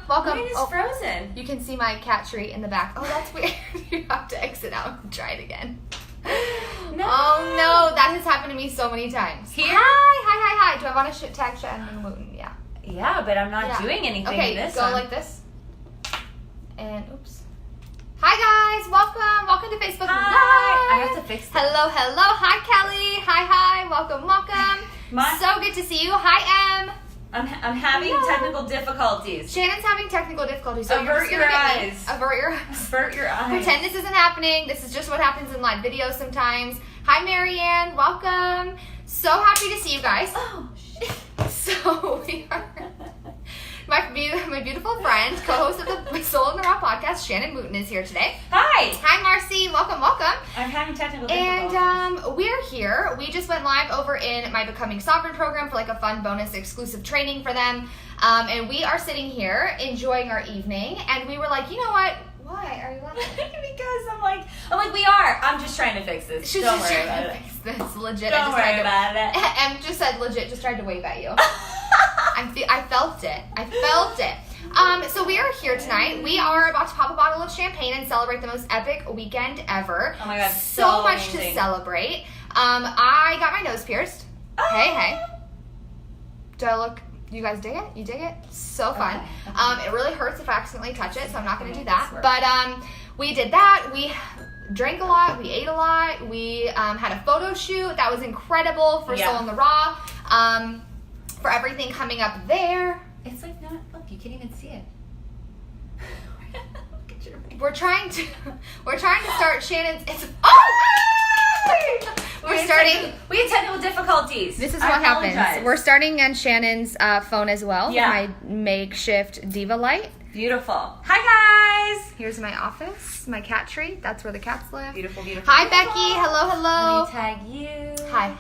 welcome. Mine is frozen. You can see my cat tree in the back. Oh, that's weird. You have to exit out and try it again. No. Oh, no. That has happened to me so many times. Here? Hi. Do I want to tag Shannon Wooten? Yeah. Yeah, but I'm not doing anything okay, this go one. like this. And oops. Hi, guys. Welcome to Facebook Hi. Live. I have to fix this. Hello. Hi, Kelly. Hi. Welcome. So good to see you. Hi, Em. I'm having technical difficulties. Shannon's having technical difficulties. So Avert your eyes. Avert your eyes. Avert your eyes. Pretend this isn't happening. This is just what happens in live videos sometimes. Hi, Marianne. Welcome. So happy to see you guys. Oh, shit. So we are... My beautiful friend, co-host of the Soul in the Raw podcast, Shannon Wooten, is here today. Hi, Marcy. Welcome. I'm having technical difficulties. And we're here. We just went live over in my Becoming Sovereign program for like a fun bonus exclusive training for them. And we are sitting here enjoying our evening. And we were like, you know what? Why are you laughing? Because I'm like, we are. I'm just trying to fix this. Don't worry about it. Fix this. Legit. Don't worry about it. Em just said legit. Just tried to wave at you. I felt it. So we are here tonight. We are about to pop a bottle of champagne and celebrate the most epic weekend ever. Oh my god, so much amazing. to celebrate. I got my nose pierced. Oh. Hey. Do I look? You guys dig it? You dig it? So fun. Okay. It really hurts if I accidentally touch it, so I'm not going to do that. But we did that. We drank a lot. We ate a lot. We had a photo shoot that was incredible for Soul in the Raw. For everything coming up there. It's like not. Look, you can't even see it. Look at your face. We're trying to start Shannon's. We had technical difficulties. This is what happens. We're starting on Shannon's phone as well. Yeah. My makeshift diva light. Beautiful. Hi guys. Here's my office, my cat tree. That's where the cats live. Beautiful. Hi Becky. Hello. Let me tag you. Hi.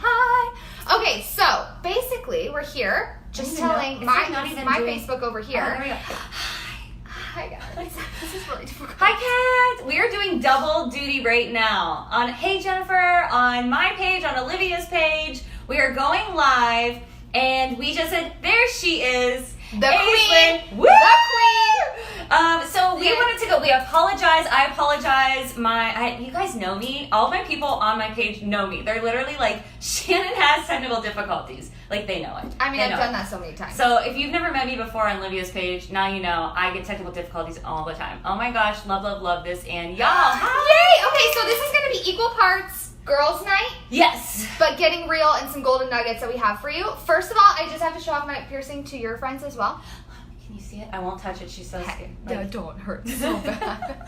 Okay, so basically we're here just telling my Facebook over here. Oh, there we go. Hi guys. This is really difficult. Hi Kat. We are doing double duty right now. On Hey Jennifer, on my page, on Olivia's page. We are going live, and we just said, there she is. The queen. Woo! The queen. So we wanted to go. We apologize. I apologize. You guys know me. All of my people on my page know me. They're literally like, Shannon has technical difficulties. Like, they know it. I mean, I've done that so many times. So if you've never met me before on Olivia's page, now you know I get technical difficulties all the time. Oh my gosh, love this. And y'all, yay! Okay, so this is going to be equal parts girls' night. Yes. But getting real and some golden nuggets that we have for you. First of all, I just have to show off my piercing to your friends as well. Can you see it? I won't touch it. She's so scared. No, don't hurt so bad.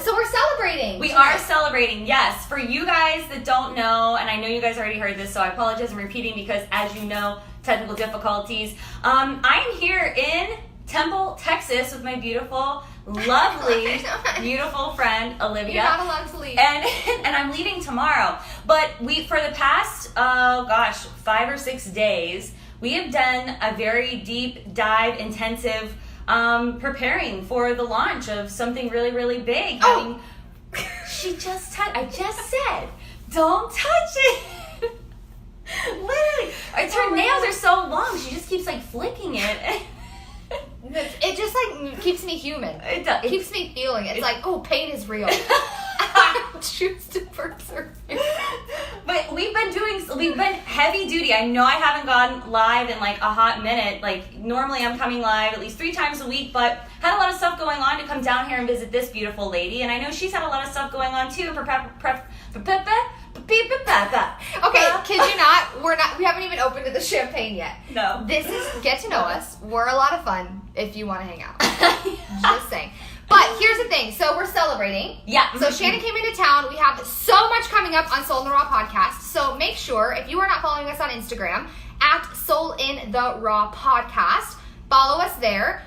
So we're celebrating. We are celebrating, yes. For you guys that don't know, and I know you guys already heard this, so I apologize for repeating because, as you know, technical difficulties. I'm here in Temple, Texas with my beautiful, lovely, beautiful friend, Olivia. You're not allowed to leave. And I'm leaving tomorrow. But for the past, 5 or 6 days, we have done a very deep dive, intensive preparing for the launch of something really, really big. Oh. I just said, don't touch it. Literally. Her nails are so long, she just keeps like flicking it. It just like keeps me human. It does. It keeps me feeling. It's like, oh, pain is real. Choose to persevere. But we've been heavy duty. I know I haven't gone live in like a hot minute. Like normally I'm coming live at least 3 times a week, but had a lot of stuff going on to come down here and visit this beautiful lady. And I know she's had a lot of stuff going on too. Okay, kid you not, we haven't even opened the champagne yet. No. This is get to know us. We're a lot of fun if you want to hang out. Just saying. But here's the thing. So we're celebrating. Yeah. So Shannon came into town. We have so much coming up on Soul in the Raw podcast. So make sure, if you are not following us on Instagram, at Soul in the Raw podcast, follow us there.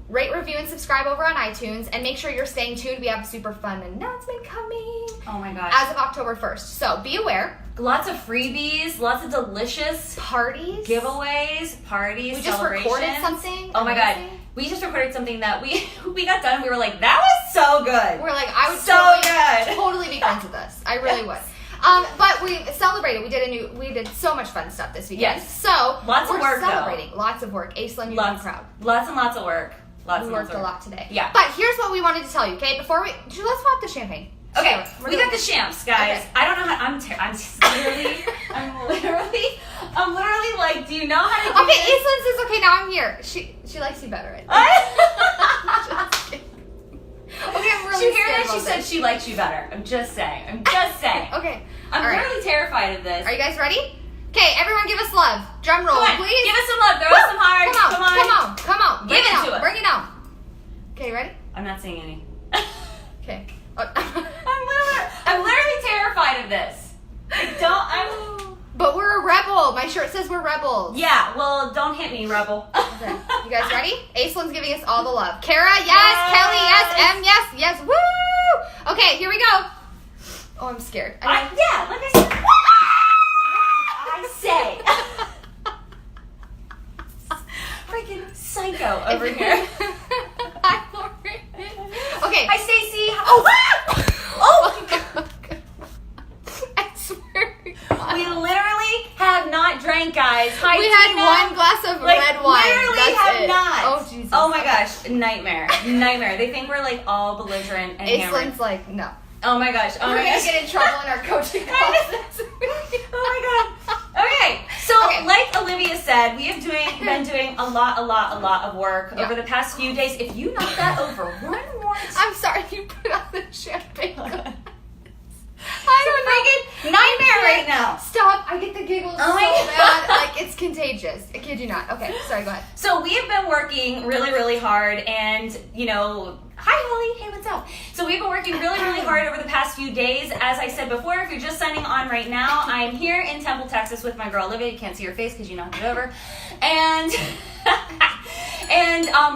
Rate, review, and subscribe over on iTunes. And make sure you're staying tuned. We have a super fun announcement coming. Oh my gosh. As of October 1st. So be aware. Lots of freebies, lots of delicious Parties. giveaways, parties, We just celebrations. recorded something. Oh my god. We just recorded something that we got done and we were like, that was so good. We're like, I would so good. totally be friends with us. I really would. But we celebrated. We did so much fun stuff this weekend. Yes. So Lots of work, celebrating. though. Lots of work. Aislinn, you're proud. Lots and lots of work. We worked a lot today. Yeah. But here's what we wanted to tell you, okay? Let's pop the champagne. Okay, we got the champs, guys. Okay. I don't know how. I'm literally like, do you know how to do Okay, this? Aislinn says, okay, now I'm here. She likes you better, I think. Just kidding. Okay, I'm really Did you hear scared that? She about said this. she likes you better. I'm just saying. Okay. I'm All right. literally terrified of this. Are you guys ready? Okay, everyone give us love. Drum roll, Come on, please. give us some love. Throw us some hearts. Come on. Give it to us. Bring it on. Okay, ready? I'm not saying any. Okay. I'm literally terrified of this. But we're a rebel. My shirt says we're rebels. Yeah, well, don't hit me, rebel. Okay. You guys ready? Aislinn's giving us all the love. Kara, yes. Yes. Kelly, yes. M, yes. Woo! Okay, here we go. Oh, I'm scared. Like I said. What did I say? Freaking psycho over here. Hi, Lauren. Okay. Hi, Stacey. Oh my God. I swear to God. We literally have not drank, guys. Hi, We had Tina. one glass of red wine. Literally That's have it. not. Oh, Jesus. Oh my gosh. Nightmare. They think we're like all belligerent and hammered. Aislinn's like, no. Oh my gosh. Oh We're my going gosh. to get in trouble in our coaching classes. Oh my God. Okay, so like Olivia said, we have been doing a lot of work over the past few days. If you knock that over one more time. I'm sorry you put on the champagne glass. It's a freaking nightmare right now. Stop. I get the giggles Oh my so God. bad. Like, it's contagious. I kid you not. Okay, sorry, go ahead. So we have been working really hard, and hi Holly, hey, what's up? So we've been working really hard over the past few days. As I said before, if you're just signing on right now, I'm here in Temple, Texas with my girl Olivia. You can't see her face because you knocked it over. And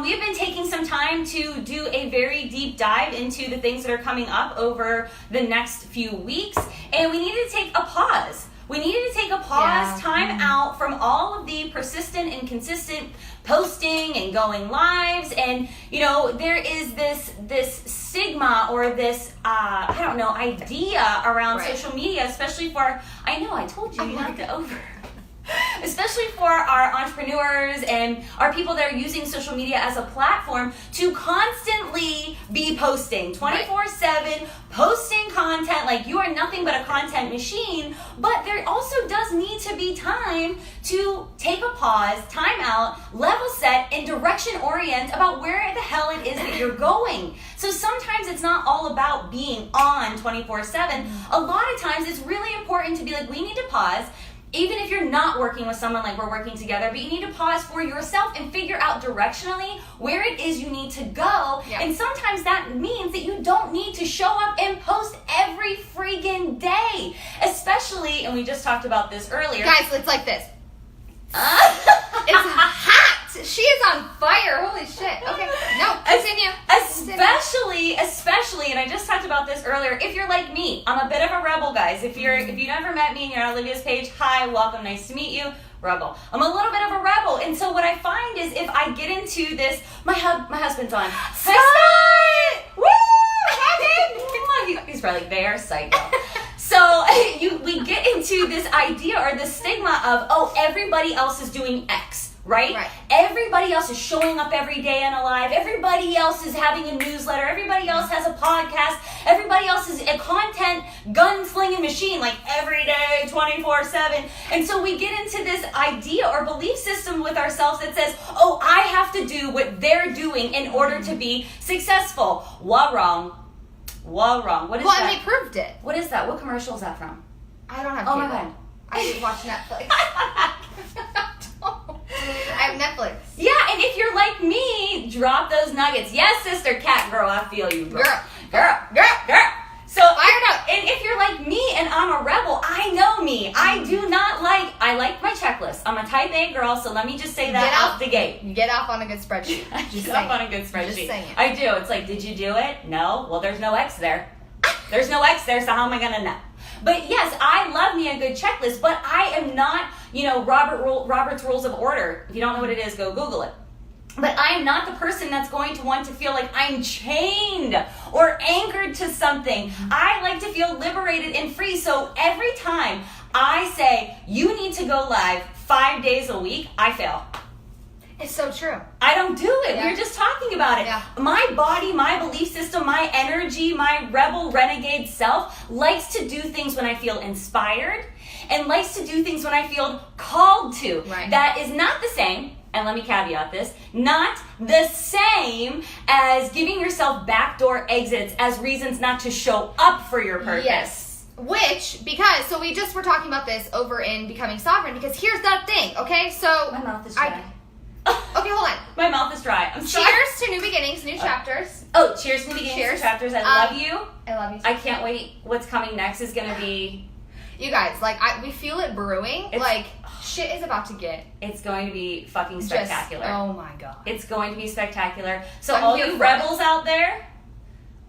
we have been taking some time to do a very deep dive into the things that are coming up over the next few weeks, and we needed to take a pause. Time out from all of the persistent and consistent posting and going lives, and there is this stigma or this idea around social media, especially for I told you knocked it over. Especially for our entrepreneurs and our people that are using social media as a platform to constantly be posting 24/7, posting content. Like, you are nothing but a content machine, but there also does need to be time to take a pause, time out, level set, and direction orient about where the hell it is that you're going. So sometimes it's not all about being on 24/7. A lot of times it's really important to be like, we need to pause. Even if you're not working with someone like we're working together, but you need to pause for yourself and figure out directionally where it is you need to go. Yeah. And sometimes that means that you don't need to show up and post every friggin' day. Especially, and we just talked about this earlier. Guys, it's like this. It's hot. She is on fire. Holy shit. Okay. No, continue. Especially, and I just talked about this earlier, if you're like me, I'm a bit of a rebel, guys. If you never met me and you're on Olivia's page, hi, welcome, nice to meet you. Rebel. I'm a little bit of a rebel, and so what I find is if I get into this, my husband's on. Scott! Woo! He's probably like, they are psycho. So we get into this idea or this stigma of, everybody else is doing X. Right? Everybody else is showing up every day on a live. Everybody else is having a newsletter. Everybody else has a podcast. Everybody else is a content gunslinging machine, like every day, 24/7. And so we get into this idea or belief system with ourselves that says, I have to do what they're doing in order to be successful. Wrong. What is that? And they proved it. What is that? What commercial is that from? I don't have Oh cable. my God. I just watch Netflix. I have Netflix. Yeah, and if you're like me, drop those nuggets. Yes, sister, cat girl, I feel you. Girl. So fired up. And if you're like me and I'm a rebel, I know me. I like my checklist. I'm a type A girl, so let me just say that off the gate. Get off on a good spreadsheet. Get off on a good spreadsheet. Just saying it. I do. It's like, did you do it? No. Well, there's no X there. There's no X there, so how am I going to know? But yes, I love me a good checklist, but I am not, Robert's Rules of Order. If you don't know what it is, go Google it. But I am not the person that's going to want to feel like I'm chained or anchored to something. I like to feel liberated and free. So every time I say, you need to go live 5 days a week, I fail. It's so true. I don't do it. Yeah. We were just talking about it. Yeah. My body, my belief system, my energy, my rebel renegade self likes to do things when I feel inspired and likes to do things when I feel called to. Right. That is not the same, and let me caveat this, not the same as giving yourself backdoor exits as reasons not to show up for your purpose. Yes. So we just were talking about this over in Becoming Sovereign, because here's the thing, okay? So My mouth is dry. Okay, hold on. My mouth is dry. I'm sorry. Cheers to new beginnings, new chapters. Oh, cheers to the beginnings Cheers. of chapters. I love you. I love you too. I can't wait. What's coming next is going to be... You guys, like, we feel it brewing. It's- Like, shit is about to get It's going to be fucking spectacular. oh my God. It's going to be spectacular. So I'm all here you for it. rebels out there,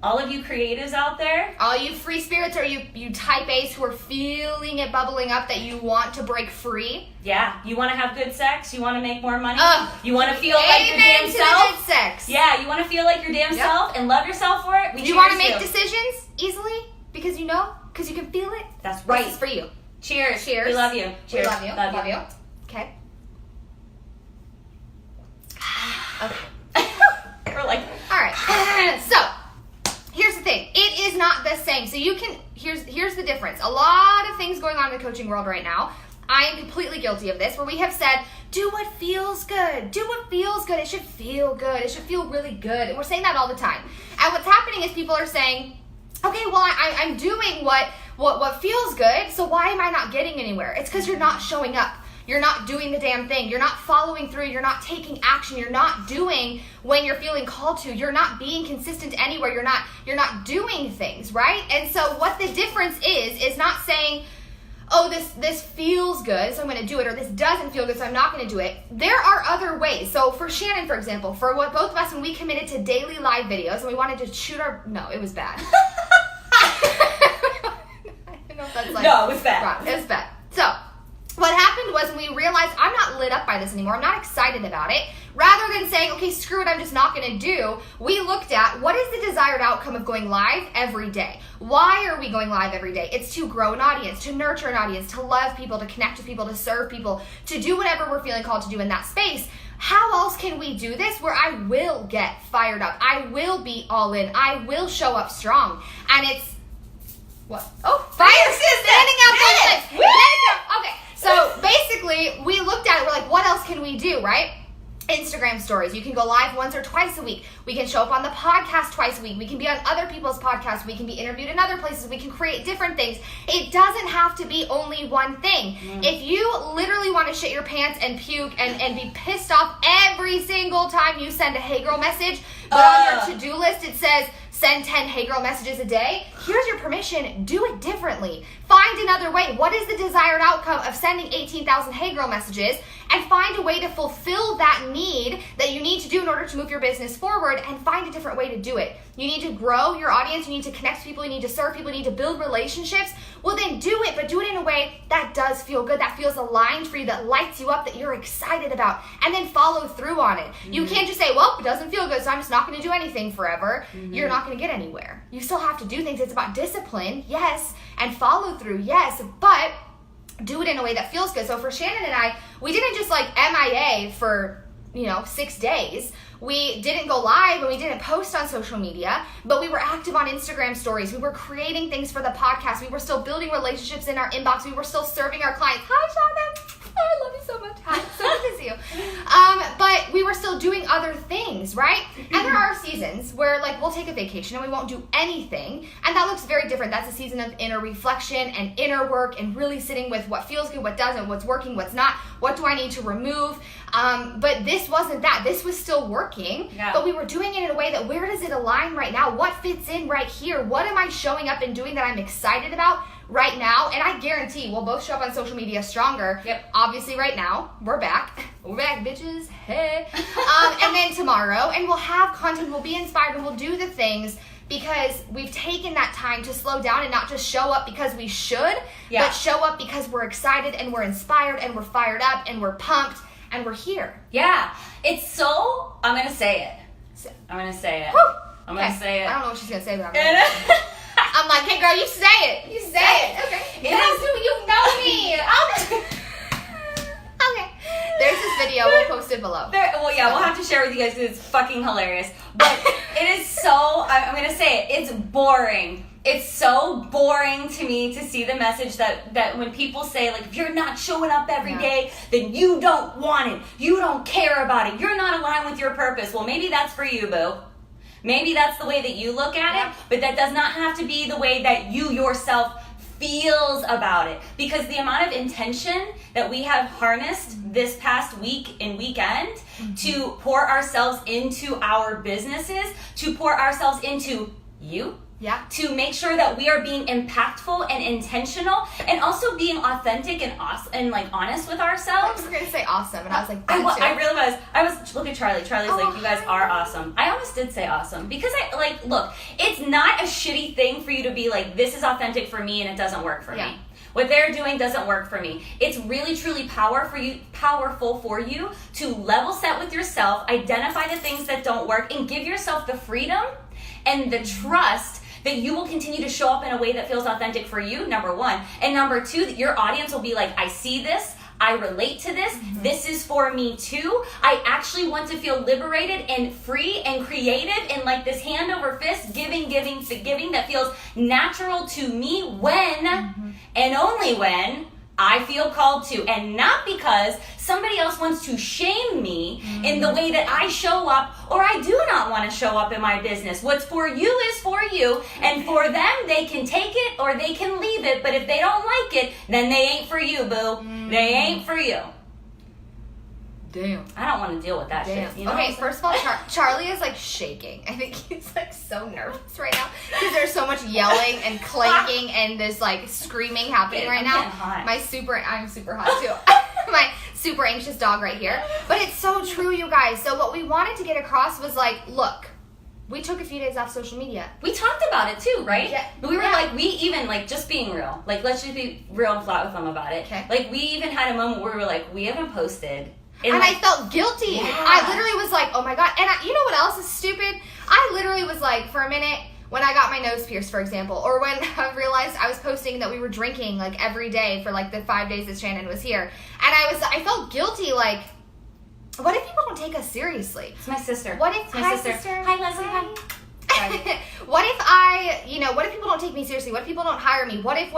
all of you creatives out there, All you free spirits, or you type A's who are feeling it bubbling up that you want to break free. yeah, you want to have good sex, you want to make more money, Ugh. you want to feel like your Amen damn to self. the good sex. Yeah, you want to feel like your damn Yep. self and love yourself for it. Do you want to make decisions easily? Because you know? Because you can feel it? That's right. This is for you. Cheers. Cheers. We love you. Cheers. We love you. Love you. Okay. Okay. We're like, All right. So, here's the thing. It is not the same. So you can, here's the difference. A lot of things going on in the coaching world right now. I am completely guilty of this, where we have said, do what feels good. Do what feels good. It should feel good. It should feel really good. And we're saying that all the time. And what's happening is people are saying, okay, well, I'm doing what feels good, so why am I not getting anywhere? It's because you're not showing up. You're not doing the damn thing. You're not following through. You're not taking action. You're not doing when you're feeling called to. You're not being consistent anywhere. You're not doing things, right? And so what the difference is not saying, oh, this feels good, so I'm going to do it, or this doesn't feel good, so I'm not going to do it. There are other ways. So for Shannon, for example, for what both of us, when we committed to daily live videos and we wanted to shoot no, it was bad. I don't know if that's like... no, it was bad. Right, it was bad. So what happened was, when we realized I'm not lit up by this anymore, I'm not excited about it, rather than saying, okay, screw it, I'm just not going to do, we looked at what is the desired outcome of going live every day. Why are we going live every day? It's to grow an audience, to nurture an audience, to love people, to connect with people, to serve people, to do whatever we're feeling called to do in that space. How else can we do this where I will get fired up? I will be all in. I will show up strong. And it's... What? Oh, fire standing out. Okay, so basically, we looked at it. We're like, what else can we do, right? Instagram stories. You can go live once or twice a week. We can show up on the podcast twice a week. We can be on other people's podcasts. We can be interviewed in other places. We can create different things. It doesn't have to be only one thing. If you literally want to shit your pants and puke and be pissed off every single time you send a hey girl message, but on your to-do list it says, send 10 hey girl messages a day, here's your permission. Do it differently. Find another way. What is the desired outcome of sending 18,000 hey girl messages? And find a way to fulfill that need that you need to do in order to move your business forward, and find a different way to do it. You need to grow your audience. You need to connect to people. You need to serve people. You need to build relationships. Well, then do it, but do it in a way that does feel good, that feels aligned for you, that lights you up, that you're excited about, and then follow through on it. You can't just say, well, it doesn't feel good, so I'm just not going to do anything forever. You're not going to get anywhere. You still have to do things. It's about discipline, yes, and follow through, yes, but do it in a way that feels good. So for Shannon and I, we didn't just like MIA for 6 days. We didn't go live and we didn't post on social media, but we were active on Instagram stories. We were creating things for the podcast. We were still building relationships in our inbox. We were still serving our clients. Hi, Shannon. I love you so much. Hi, so good to see you. But we were still doing other things, right? And there are seasons where like we'll take a vacation and we won't do anything, and that looks very different. That's a season of inner reflection and inner work and really sitting with what feels good, what doesn't, what's working, what's not, what do I need to remove. But this wasn't that. This was still working, but we were doing it in a way that, where does it align right now? What fits in right here? What am I showing up and doing that I'm excited about right now? And I guarantee we'll both show up on social media stronger. Obviously right now, we're back. We're back, bitches. Hey. And then tomorrow, and we'll have content, we'll be inspired, and we'll do the things because we've taken that time to slow down and not just show up because we should, but show up because we're excited and we're inspired and we're fired up and we're pumped. and we're here. Yeah. It's so, I'm going to say it. So, I'm going to say it. whew. I'm going to say it. I don't know what she's going to say, but I'm like, hey girl, you say it. You say it. Okay. Yes, you know me. Okay. There's this video. We'll post it below. Well, yeah, we'll have to share with you guys because it's fucking hilarious. But it is so, I'm going to say it, it's boring. It's so boring to me to see the message that when people say, like, if you're not showing up every day, then you don't want it. You don't care about it. You're not aligned with your purpose. Well, maybe that's for you, boo. Maybe that's the way that you look at it, but that does not have to be the way that you yourself feels about it. Because the amount of intention that we have harnessed this past week and weekend to pour ourselves into our businesses, to pour ourselves into you, to make sure that we are being impactful and intentional, and also being authentic and awesome and like honest with ourselves. I was gonna say awesome, and I was like, I really was. I was. Look at Charlie. Charlie's like, you guys are awesome. I almost did say awesome because look, it's not a shitty thing for you to be like, this is authentic for me, and it doesn't work for me. What they're doing doesn't work for me. It's really, truly powerful for you to level set with yourself, identify the things that don't work, and give yourself the freedom and the trust that you will continue to show up in a way that feels authentic for you, number one. And number two, that your audience will be like, I see this, I relate to this, this is for me too. I actually want to feel liberated and free and creative and like this hand over fist, giving that feels natural to me when and only when I feel called to, and not because somebody else wants to shame me in the way that I show up, or I do not want to show up in my business. What's for you is for you, and for them, they can take it or they can leave it, but if they don't like it, then they ain't for you, boo. They ain't for you. Damn. I don't want to deal with that shit. You know okay, first of all, Charlie is like shaking. I think he's like so nervous right now because there's so much yelling and clanking and this like screaming happening right now. I'm super hot too. My super anxious dog right here. But it's so true, you guys. So what we wanted to get across was like, look, we took a few days off social media. We talked about it too, right? Yeah. We were like, we even, like, just being real. Like, let's just be real and flat with them about it. Okay. Like, we even had a moment where we were like, we haven't posted. And I felt guilty. Yeah. I literally was like, oh my God. And you know what else is stupid? I literally was like, for a minute, when I got my nose pierced, for example, or when I realized I was posting that we were drinking, like, every day for, like, the 5 days that Shannon was here. And I felt guilty, like, what if people don't take us seriously? It's my sister. What if, my sister. Hi, Leslie. Hi. What if people don't take me seriously? What if people don't hire me? What if,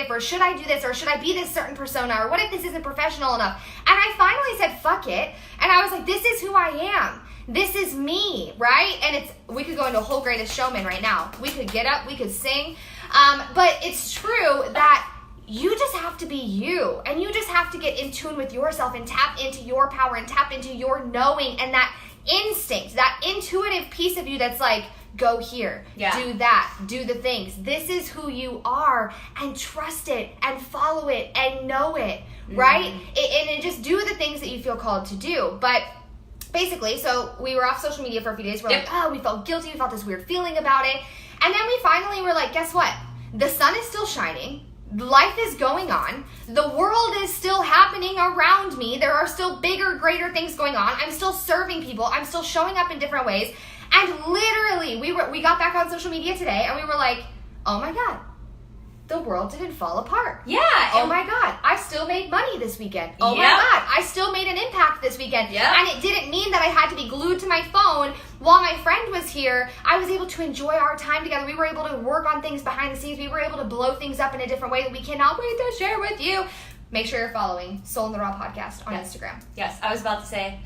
or should I do this, or should I be this certain persona, or what if this isn't professional enough? And I finally said, fuck it, and I was like, this is who I am. This is me, right? And we could go into a whole Greatest Showman right now. We could get up, we could sing, but it's true that you just have to be you, and you just have to get in tune with yourself and tap into your power and tap into your knowing and that instinct, that intuitive piece of you that's like, go here, do that, do the things. This is who you are, and trust it and follow it and know it, right? And just do the things that you feel called to do. But basically, so we were off social media for a few days. We're like, oh, we felt guilty. We felt this weird feeling about it. And then we finally were like, guess what? The sun is still shining. Life is going on. The world is still happening around me. There are still bigger, greater things going on. I'm still serving people. I'm still showing up in different ways. And literally, we got back on social media today, and we were like, oh my God, the world didn't fall apart. Yeah. Oh my God, I still made money this weekend. Oh my God, I still made an impact this weekend. Yeah. And it didn't mean that I had to be glued to my phone while my friend was here. I was able to enjoy our time together. We were able to work on things behind the scenes. We were able to blow things up in a different way that we cannot wait to share with you. Make sure you're following Soul in the Raw Podcast on Instagram. Yes, I was about to say,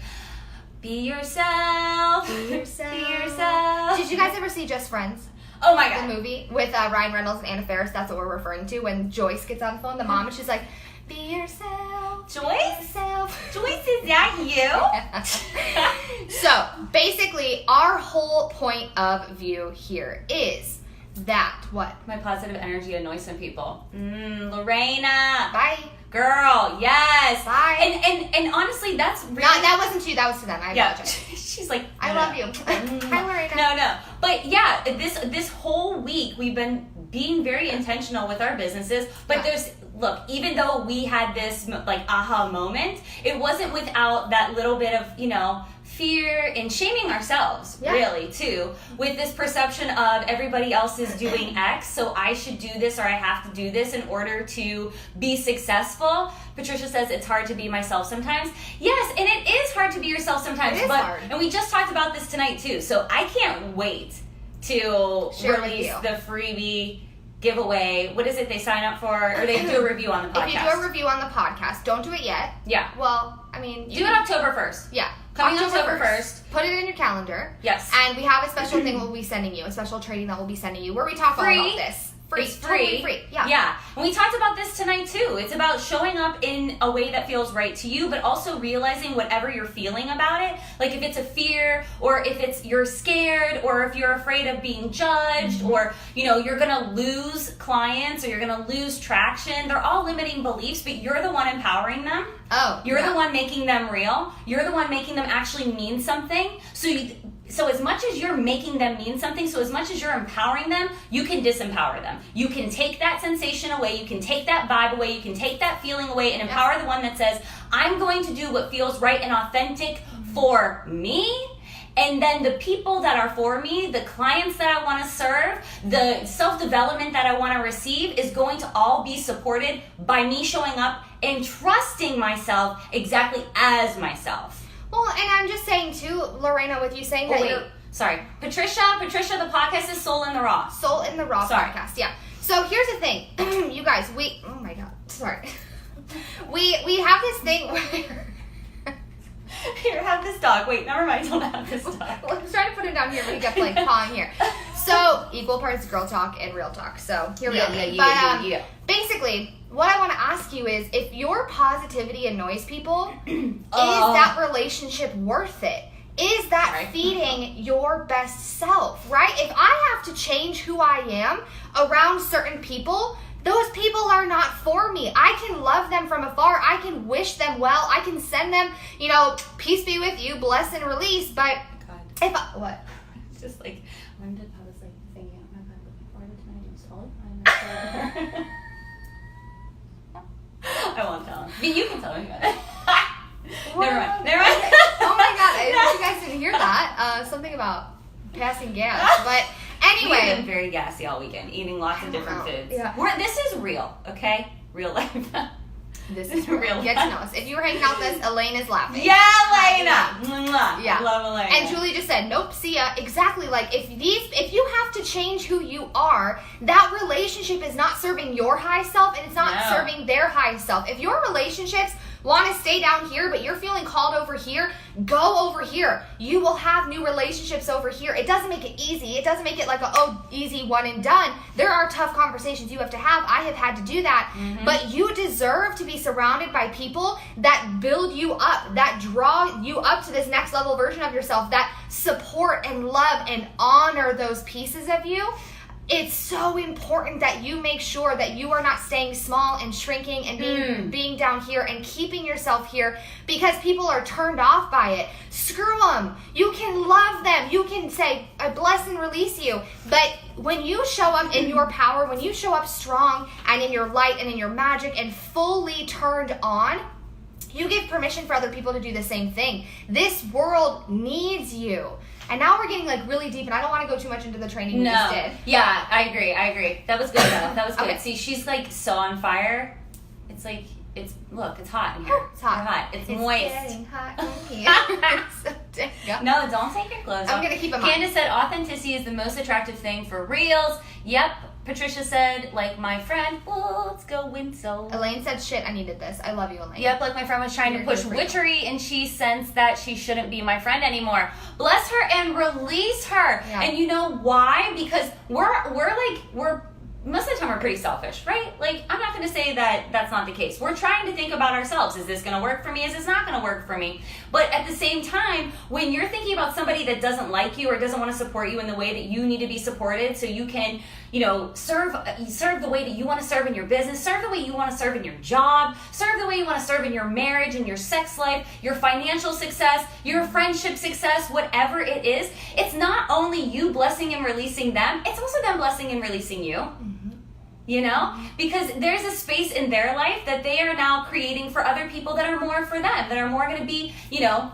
be yourself. Be yourself. Be yourself. Did you guys ever see Just Friends? Oh my God. The movie with Ryan Reynolds and Anna Faris. That's what we're referring to when Joyce gets on the phone, the mom, and she's like, be yourself. Joyce? Be yourself. Joyce, is that you? So, basically, our whole point of view here is that, what? My positive energy annoys some people. Lorena. Bye. Girl, yes. Bye. And honestly, that's really... No, that wasn't you. That was to them. I apologize. She's like, I love you. Hi, Lorena. No. But yeah, this whole week we've been being very intentional with our businesses. But there's look, even though we had this like aha moment, it wasn't without that little bit of, fear and shaming ourselves, really, too, with this perception of everybody else is doing X, so I should do this or I have to do this in order to be successful. Patricia says it's hard to be myself sometimes. Yes, and it is hard to be yourself sometimes. It is hard. And we just talked about this tonight, too, so I can't wait to release the freebie giveaway. What is it they sign up for? Or they do a review on the podcast. If you do a review on the podcast, don't do it yet. Yeah. Well, I mean... Do it October 1st. Yeah. Coming October 1st. Put it in your calendar. Yes. And we have a special thing we'll be sending you, a special training that we'll be sending you, where we talk all about this. Free. It's free. Totally free. Yeah. Yeah. And we talked about this tonight too. It's about showing up in a way that feels right to you, but also realizing whatever you're feeling about it. Like if it's a fear, or if it's you're scared, or if you're afraid of being judged, or you're gonna lose clients, or you're gonna lose traction. They're all limiting beliefs, but you're the one empowering them. Oh. You're the one making them real. You're the one making them actually mean something. So as much as you're making them mean something, so as much as you're empowering them, you can disempower them. You can take that sensation away, you can take that vibe away, you can take that feeling away, and empower the one that says, I'm going to do what feels right and authentic for me. And then the people that are for me, the clients that I want to serve, the self-development that I want to receive is going to all be supported by me showing up and trusting myself exactly as myself. Well, and I'm just saying too, Lorena, with you saying that you're... Sorry. Patricia, the podcast is Soul in the Raw. Soul in the Raw podcast, yeah. So here's the thing. You guys, oh my God, sorry. We have this thing where... Here, have this dog. Wait, never mind, don't have this dog. Well, I was trying to put him down here, but he kept like pawing here. So, equal parts girl talk and real talk. So, here we go. Yeah. Basically, what I want to ask you is, if your positivity annoys people, is that relationship worth it? Is that feeding your best self, right? If I have to change who I am around certain people, those people are not for me. I can love them from afar. I can wish them well. I can send them, peace be with you, bless and release. But if I, what? It's just like, I was like thinking, oh my God, looking forward to tonight. It's totally fine. I won't tell him. But you can tell him about it. Never mind. Oh my God, you guys didn't hear that. Something about passing gas. But anyway. We've been very gassy all weekend, eating lots of different foods. Yeah. This is real, okay? Real life. This is real. Get to know us. If you were hanging out with us, Elaine is laughing. Yeah, Elena. Yeah. Love Elena. And Julie just said, nope, see ya. Exactly. Like, if you have to change who you are, that relationship is not serving your high self, and it's not serving their high self. If your relationships want to stay down here, but you're feeling called over here, go over here. You will have new relationships over here. It doesn't make it easy. It doesn't make it like easy one and done. There are tough conversations you have to have. I have had to do that. Mm-hmm. But you deserve to be surrounded by people that build you up, that draw you up to this next level version of yourself, that support and love and honor those pieces of you. It's so important that you make sure that you are not staying small and shrinking and being down here and keeping yourself here because people are turned off by it. Screw them. You can love them. You can say, I bless and release you. But when you show up in your power, when you show up strong and in your light and in your magic and fully turned on, you give permission for other people to do the same thing. This world needs you. And now we're getting really deep, and I don't want to go too much into the training we just did. Yeah, I agree. That was good though. That was good. Okay. See, she's so on fire. It's it's hot in here. It's hot. We're hot. It's moist. It's getting hot in here. So dang. No, don't take your clothes off. I'm going to keep them on. Candace said authenticity is the most attractive thing for reals. Yep. Patricia said, like my friend, let's go Winslow. Elaine said, shit, I needed this. I love you, Elaine. Yep, like my friend was trying to push witchery and she sensed that she shouldn't be my friend anymore. Bless her and release her. Yeah. And you know why? Because we're most of the time we're pretty selfish, right? I'm not going to say that that's not the case. We're trying to think about ourselves. Is this going to work for me? Is this not going to work for me? But at the same time, when you're thinking about somebody that doesn't like you or doesn't want to support you in the way that you need to be supported so you can, serve the way that you want to serve in your business, serve the way you want to serve in your job, serve the way you want to serve in your marriage, in your sex life, your financial success, your friendship success, whatever it is, it's not only you blessing and releasing them, it's also them blessing and releasing you. You know? Because there's a space in their life that they are now creating for other people that are more for them, that are more going to be, you know,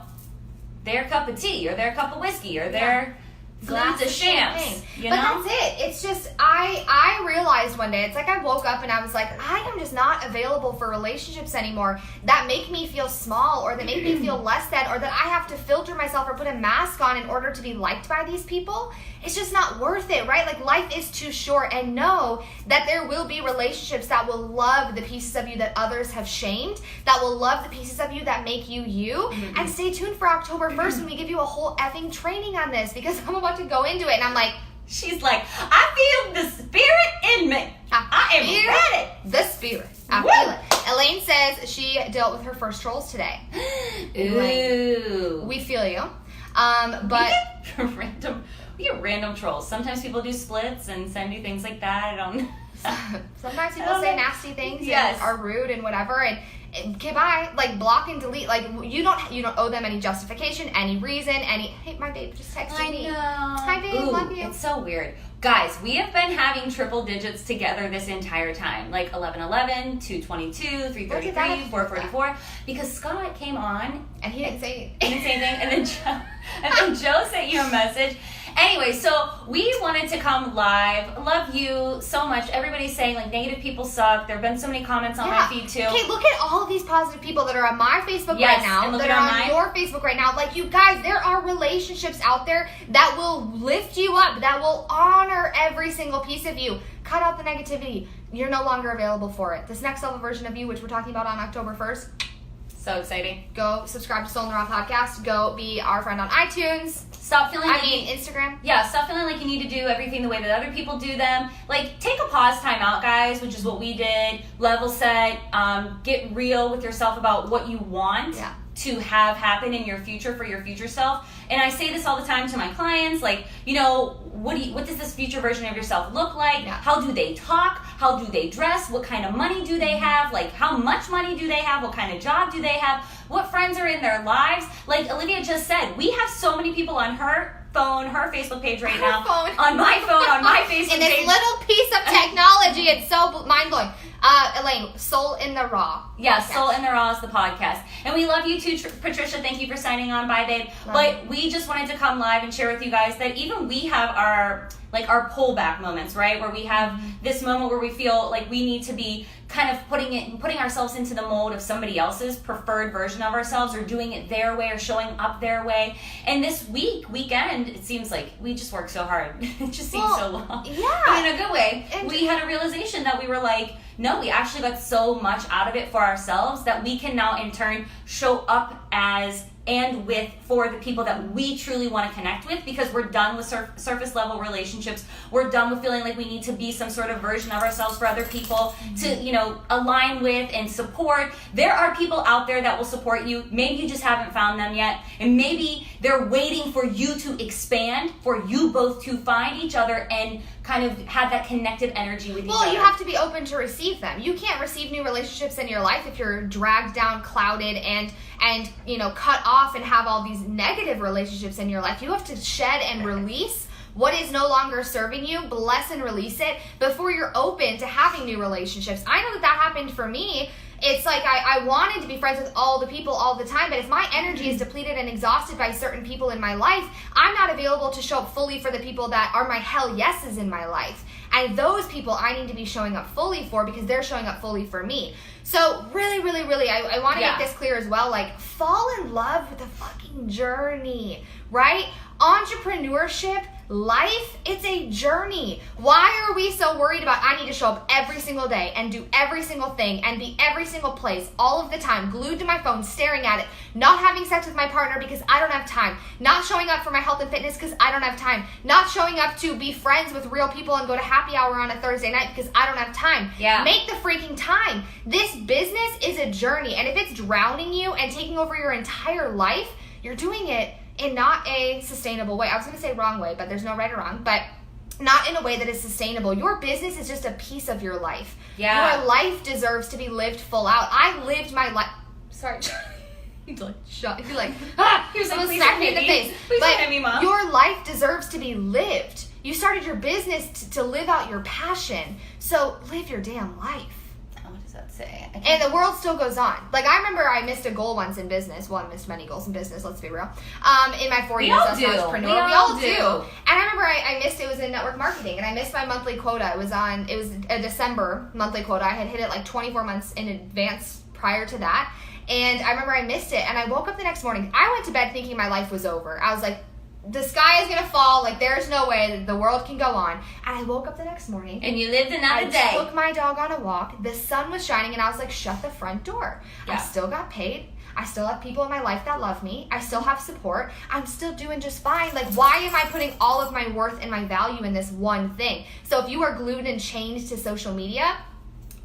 their cup of tea or their cup of whiskey or their glass of champagne. You know? But that's it. It's just, I realized one day, it's like I woke up and I was like, I am just not available for relationships anymore that make me feel small or that make me feel less than, or that I have to filter myself or put a mask on in order to be liked by these people. It's just not worth it, right? Like, life is too short, and know that there will be relationships that will love the pieces of you that others have shamed, that will love the pieces of you that make you you. And stay tuned for October 1st when we give you a whole effing training on this, because I'm about to go into it and I'm like, she's like, I feel the spirit in me. I am ready. The spirit. I feel it. Elaine says she dealt with her first trolls today. Ooh. We feel you. But we get random trolls. Sometimes people do splits and send you things like that. I don't. Sometimes people say nasty things Yes. and are rude and whatever. And okay, bye. Like, block and delete. Like, you don't owe them any justification, any reason, any. Hey, my babe just texted me. I know. Hi, babe. Ooh, Love you. It's so weird. Guys, we have been having triple digits together this entire time. Like 1111, 222, 333, 444. Because Scott came on. And he didn't say anything. And then Joe sent you a message. Anyway, so we wanted to come live. Love you so much. Everybody's saying, like, negative people suck. There have been so many comments on my feed, too. Okay, look at all of these positive people that are on my Facebook right now, and that are on your Facebook right now. Like, you guys, there are relationships out there that will lift you up, that will honor every single piece of you. Cut out the negativity. You're no longer available for it. This next level version of you, which we're talking about on October 1st. So exciting. Go subscribe to Soul in the Raw Podcast. Go be our friend on iTunes. Stop feeling Instagram. Yeah, stop feeling like you need to do everything the way that other people do them. Like, take a pause time out, guys, which is what we did. Level set. Get real with yourself about what you want to have happen in your future for your future self. And I say this all the time to my clients, like, you know, what does this future version of yourself look like? Yeah. How do they talk? How do they dress? What kind of money do they have? Like, how much money do they have? What kind of job do they have? What friends are in their lives? Like Olivia just said, we have so many people on her phone, her Facebook page right now. On my phone, on my Facebook and this page. little piece of technology, it's so mind-blowing. Elaine, Soul in the Raw. Yeah, Soul in the Raw is the podcast. And we love you too, Patricia. Thank you for signing on. Bye, babe. But we just wanted to come live and share with you guys that even we have our pullback moments, right? Where we have this moment where we feel like we need to be kind of putting ourselves into the mold of somebody else's preferred version of ourselves, or doing it their way, or showing up their way. And this weekend, it seems like we just worked so hard. It just seems so long. Yeah. But in a good way. And we had a realization that we were like, no, we actually got so much out of it for ourselves that we can now in turn show up as and with for the people that we truly want to connect with, because we're done with surface level relationships. We're done with feeling like we need to be some sort of version of ourselves for other people to, you know, align with and support. There are people out there that will support you. Maybe you just haven't found them yet, and maybe they're waiting for you to expand, for you both to find each other and kind of have that connected energy with each other. Well, you have to be open to receive them. You can't receive new relationships in your life if you're dragged down, clouded, and you know, cut off and have all these negative relationships in your life. You have to shed and release what is no longer serving you, bless and release it before you're open to having new relationships. I know that happened for me. It's like I wanted to be friends with all the people all the time, but if my energy is depleted and exhausted by certain people in my life, I'm not available to show up fully for the people that are my hell yeses in my life. And those people I need to be showing up fully for, because they're showing up fully for me. So really, really, really, I want to make this clear as well. Like, fall in love with the fucking journey, right? Entrepreneurship, life, it's a journey. Why are we so worried about, I need to show up every single day and do every single thing and be every single place all of the time, glued to my phone, staring at it, not having sex with my partner because I don't have time, not showing up for my health and fitness because I don't have time, not showing up to be friends with real people and go to happy hour on a Thursday night because I don't have time. Yeah. Make the freaking time. This business is a journey, and if it's drowning you and taking over your entire life, you're doing it in not a sustainable way. I was going to say wrong way, but there's no right or wrong, but not in a way that is sustainable. Your business is just a piece of your life. Yeah. Your life deserves to be lived full out. I lived my life. Sorry. He's like, shut. He's like, He was like, please smack me in the face. Please but don't hit me, Mom. your life deserves to be lived. You started your business to live out your passion. So live your damn life. What does that say? And the world still goes on. Like, I remember I missed a goal once in business. Well, I missed many goals in business, let's be real. In my 4 years as an entrepreneur. We all do. And I remember I missed, it was in network marketing, and I missed my monthly quota. It was a December monthly quota. I had hit it like 24 months in advance prior to that. And I remember I missed it, and I woke up the next morning. I went to bed thinking my life was over. I was like, the sky is going to fall. Like, there's no way that the world can go on. And I woke up the next morning. And you lived another day. I took my dog on a walk. The sun was shining, and I was like, shut the front door. Yeah. I still got paid. I still have people in my life that love me. I still have support. I'm still doing just fine. Like, why am I putting all of my worth and my value in this one thing? So if you are glued and chained to social media,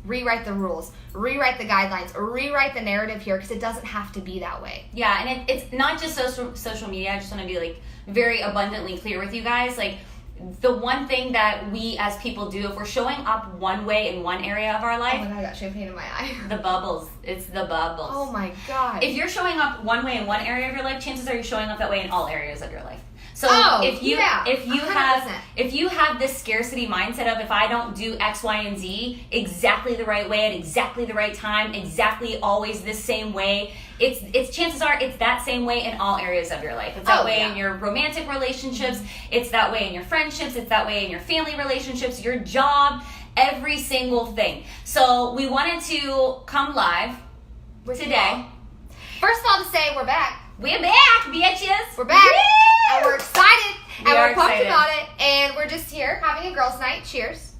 rewrite the rules, rewrite the guidelines, rewrite the narrative here, because it doesn't have to be that way. Yeah, and it's not just social media. I just want to be like very abundantly clear with you guys. Like, the one thing that we as people do, if we're showing up one way in one area of our life, oh my God, I got champagne in my eye. The bubbles. It's the bubbles. Oh my God. If you're showing up one way in one area of your life, chances are you're showing up that way in all areas of your life. So if you 100%. have this scarcity mindset of, if I don't do X, Y, and Z exactly the right way at exactly the right time, exactly always the same way, it's chances are it's that same way in all areas of your life. It's that way in your romantic relationships, it's that way in your friendships, it's that way in your family relationships, your job, every single thing. So we wanted to come live today. First of all, to say we're back. We're back, bitches. We're back. Woo! And we're excited. And we're pumped excited about it. And we're just here having a girls' night. Cheers.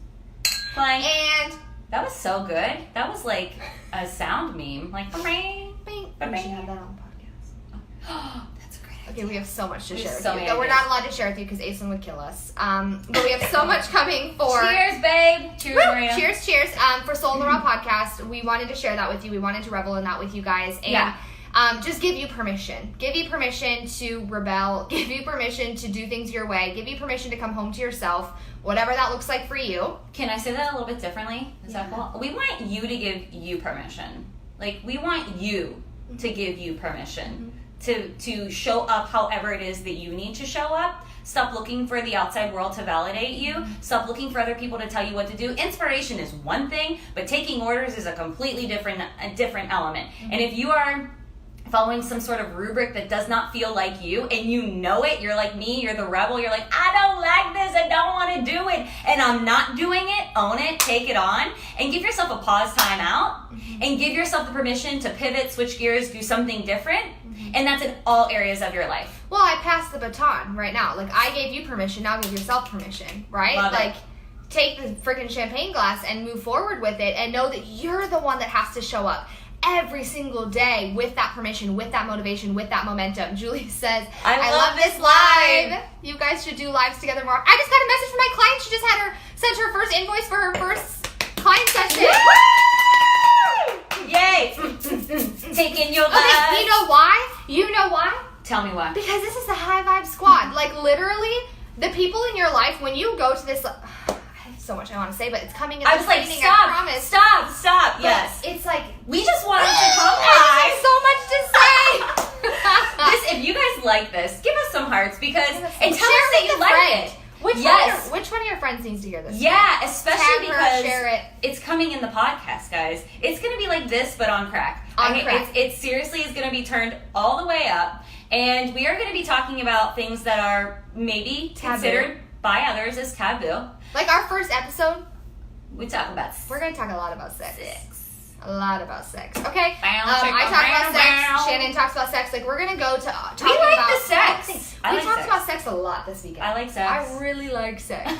Like, And that was so good. That was like a sound meme. Like, bing. We should have that on the podcast. That's a great idea. Okay, we have so much to share with so you. many Though we're ideas. not allowed to share with you because Aislinn would kill us. But we have so much coming for... Cheers, babe. Cheers, Woo! Maria. Cheers. For Soul in the Raw podcast, we wanted to share that with you. We wanted to revel in that with you guys. And just give you permission. Give you permission to rebel. Give you permission to do things your way. Give you permission to come home to yourself. Whatever that looks like for you. Can I say that a little bit differently? Is that cool? We want you to give you permission. Like, we want you to give you permission to show up however it is that you need to show up. Stop looking for the outside world to validate you. Stop looking for other people to tell you what to do. Inspiration is one thing, but taking orders is a completely different element. And if you are following some sort of rubric that does not feel like you, and you know it, you're like me, you're the rebel, you're like, I don't like this, I don't want to do it, and I'm not doing it, own it, take it on, and give yourself a pause time out, and give yourself the permission to pivot, switch gears, do something different, and that's in all areas of your life. Well, I passed the baton right now. Like, I gave you permission, now give yourself permission, right? Love it. Take the freaking champagne glass and move forward with it, and know that you're the one that has to show up every single day with that permission, with that motivation, with that momentum. Julie says, I love this live. You guys should do lives together more. I just got a message from my client. She just sent her first invoice for her first client session. Woo! Yay! Taking your life. Okay, you know why? Tell me why. Because this is the High Vibe Squad. Like, literally, the people in your life, when you go to this... I have so much I want to say, but it's coming in the training, I promise. Stop. But yes. it's like... We just wanted to come I live. have so much to say. If you guys like this, give us some hearts, because and tell us Share that with you a like friend. it. Which one of your friends needs to hear this? Yeah, especially Tag her, because share it. it's coming in the podcast, guys. It's going to be like this, but on crack. Crack. It seriously is going to be turned all the way up, and we are going to be talking about things that are maybe considered by others as taboo. Like our first episode, We talk about we're going to talk a lot about sex. A lot about sex. Okay? I I talk about sex. Shannon talks about sex. Like, we're going to go to talking We like about the sex. I We like talked sex. about sex a lot this weekend. I like sex. I really like sex.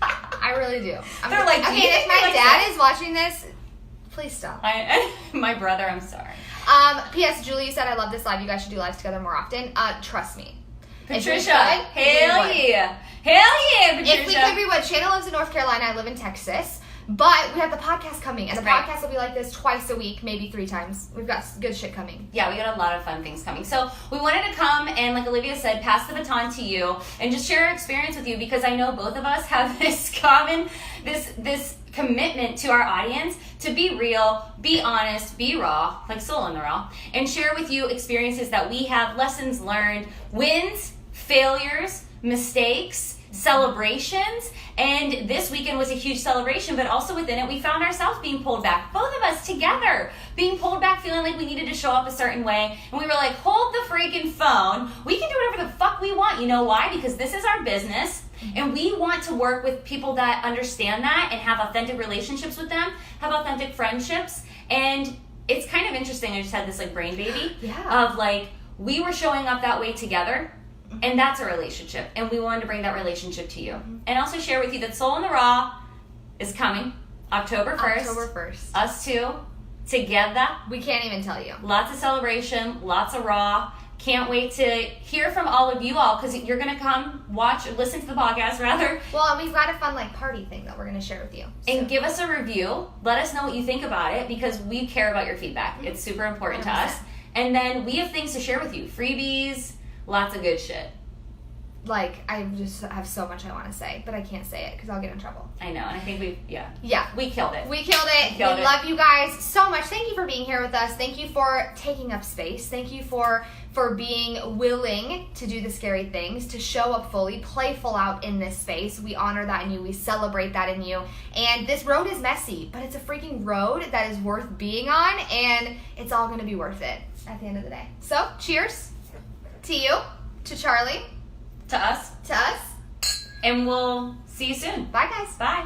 I really do. They're like, do you okay, think if my you like dad sex? is watching this, please stop. My brother, I'm sorry. P.S. Julie, you said I love this live. You guys should do lives together more often. Trust me. If we Patricia, could, we hell would. yeah. Hell yeah, Patricia. If we could, we would. Shannon lives in North Carolina. I live in Texas. But we have the podcast coming, and the podcast will be like this twice a week, maybe 3 times. We've got good shit coming. Yeah, we got a lot of fun things coming. So we wanted to come and, like Olivia said, pass the baton to you and just share our experience with you, because I know both of us have this this commitment to our audience to be real, be honest, be raw, like Soul in the Raw, and share with you experiences that we have, lessons learned, wins, failures, mistakes, celebrations, and this weekend was a huge celebration, but also within it we found ourselves being pulled back, both of us together being pulled back, feeling like we needed to show up a certain way, and we were like, hold the freaking phone, we can do whatever the fuck we want. You know why? Because this is our business, and we want to work with people that understand that and have authentic relationships with them, have authentic friendships. And it's kind of interesting, I just had this like brain baby of like, we were showing up that way together, and that's a relationship, and we wanted to bring that relationship to you. And also share with you that Soul in the Raw is coming October 1st. October 1st. Us two, together. We can't even tell you. Lots of celebration, lots of Raw. Can't wait to hear from all of you all, because you're going to come watch or listen to the podcast, rather. Well, and we've got a fun like party thing that we're going to share with you. And give us a review. Let us know what you think about it, because we care about your feedback. It's super important 100%. to us. And then we have things to share with you. Freebies, lots of good shit. Like, I just have so much I want to say, but I can't say it because I'll get in trouble. I know, and I think we killed it. We killed it. We love you guys so much. Thank you for being here with us. Thank you for taking up space. Thank you for being willing to do the scary things, to show up fully, playful out in this space. We honor that in you. We celebrate that in you. And this road is messy, but it's a freaking road that is worth being on, and it's all going to be worth it at the end of the day. So, cheers to you, to Charlie, To us. to us. And we'll see you soon. Bye, guys. Bye.